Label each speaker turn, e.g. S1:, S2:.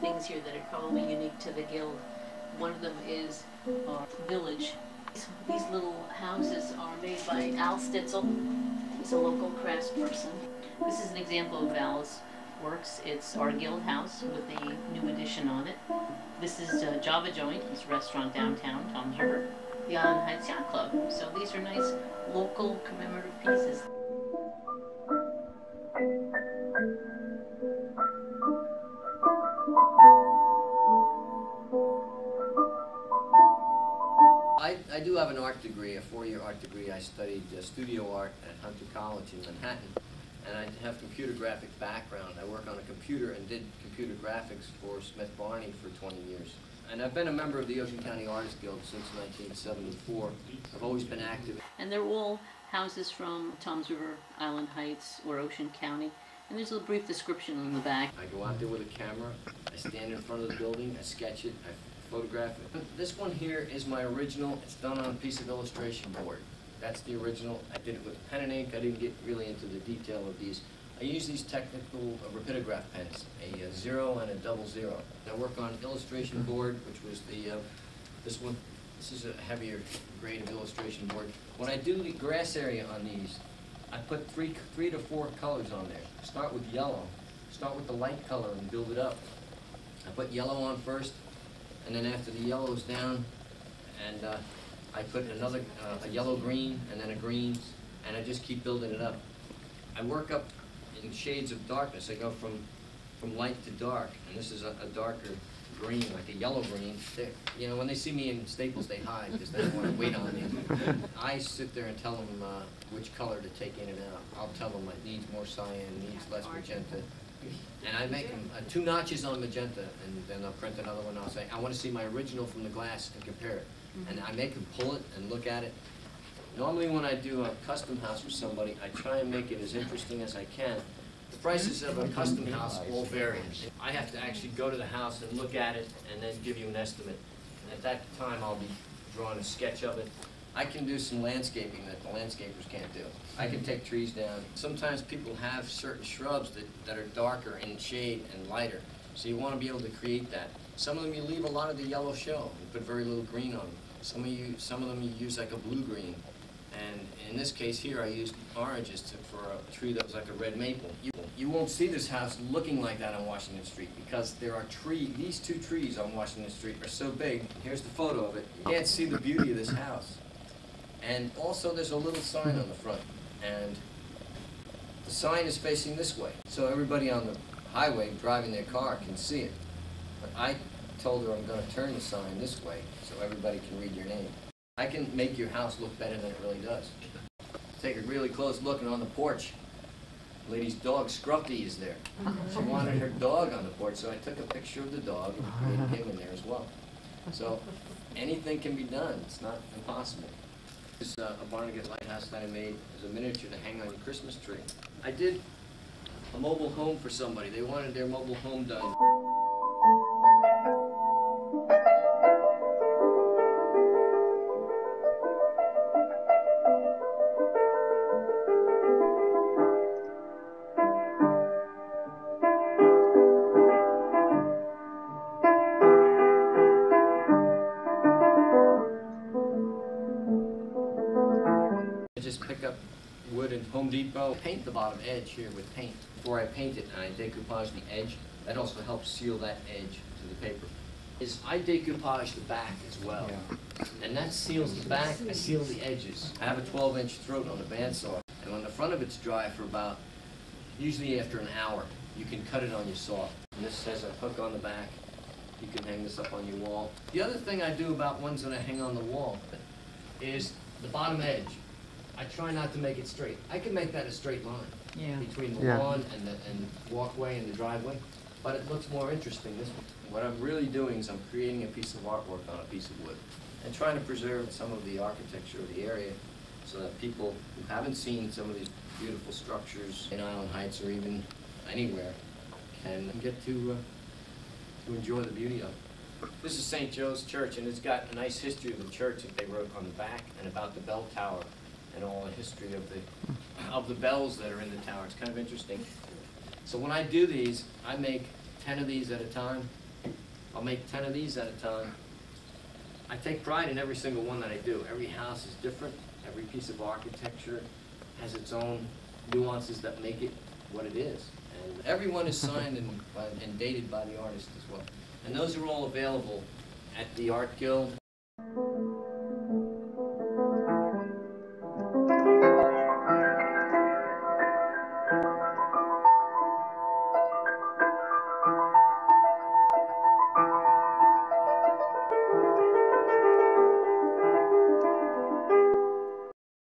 S1: things here that are probably unique to the Guild. One of them is our village. These little houses are made by Al Stietzel. He's a local craftsperson. This is an example of Al's works. It's our Guild house with a new addition on it. This is Java Joint, his restaurant downtown, Tom's River. The Island Heights Yacht Club. So these are nice local commemorative pieces.
S2: I do have an art degree, a 4-year art degree. I studied studio art at Hunter College in Manhattan, and I have computer graphic background. I work on a computer and did computer graphics for Smith Barney for 20 years. And I've been a member of the Ocean County Artists Guild since 1974. I've always been active.
S1: And they're all houses from Tom's River, Island Heights, or Ocean County. And there's a brief description on the back.
S2: I go out there with a camera, I stand in front of the building, I sketch it, I photograph it. This one here is my original. It's done on a piece of illustration board. That's the original. I did it with pen and ink. I didn't get really into the detail of these. I use these technical rapidograph pens, a 0 and a 00. I work on illustration board, which was the this one. This is a heavier grade of illustration board. When I do the grass area on these, I put three to four colors on there. Start with yellow. Start with the light color and build it up. I put yellow on first, and then after the yellow's down, and I put another a yellow-green, and then a green, and I just keep building it up. I work up in shades of darkness. I go from light to dark, and this is a darker green, like a yellow-green. You know, when they see me in Staples, they hide because they don't want to wait on me. I sit there and tell them which color to take in and out. I'll tell them it needs more cyan, needs less magenta. And I make them 2 notches on magenta, and then I'll print another one. I'll say, I want to see my original from the glass and compare it. And I make them pull it and look at it. Normally when I do a custom house for somebody, I try and make it as interesting as I can. The prices of a custom house all vary. I have to actually go to the house and look at it and then give you an estimate. And at that time I'll be drawing a sketch of it. I can do some landscaping that the landscapers can't do. I can take trees down. Sometimes people have certain shrubs that are darker in shade and lighter. So you want to be able to create that. Some of them you leave a lot of the yellow show and put very little green on them. Some of them you use like a blue-green. And in this case here I used oranges for a tree that was like a red maple. You won't see this house looking like that on Washington Street because there are these 2 trees on Washington Street are so big. Here's the photo of it. You can't see the beauty of this house. And also there's a little sign on the front, and the sign is facing this way, so everybody on the highway driving their car can see it. But I told her I'm going to turn the sign this way so everybody can read your name. I can make your house look better than it really does. Take a really close look, and on the porch, the lady's dog Scruffy is there. She wanted her dog on the porch, so I took a picture of the dog and put him in there as well. So anything can be done. It's not impossible. This is a Barnegat lighthouse that I made as a miniature to hang on your Christmas tree. I did a mobile home for somebody. They wanted their mobile home done. Just pick up wood in Home Depot, paint the bottom edge here with paint. Before I paint it, and I decoupage the edge. That also helps seal that edge to the paper. I decoupage the back as well. Yeah. And that seals the back, I seal the edges. I have a 12-inch throat on the bandsaw. And when the front of it's dry for about, usually after an hour, you can cut it on your saw. And this has a hook on the back. You can hang this up on your wall. The other thing I do about ones that I hang on the wall is the bottom edge. I try not to make it straight. I can make that a straight line between the lawn and the walkway and the driveway, but it looks more interesting this way. What I'm really doing is I'm creating a piece of artwork on a piece of wood and trying to preserve some of the architecture of the area so that people who haven't seen some of these beautiful structures in Island Heights or even anywhere can get to enjoy the beauty of it. This is St. Joe's Church, and it's got a nice history of the church that they wrote on the back and about the bell tower and all the history of the bells that are in the tower. It's kind of interesting. So when I do these, I make 10 of these at a time, I'll make 10 of these at a time. I take pride in every single one that I do. Every house is different. Every piece of architecture has its own nuances that make it what it is. And everyone is signed and dated by the artist as well. And those are all available at the Art Guild.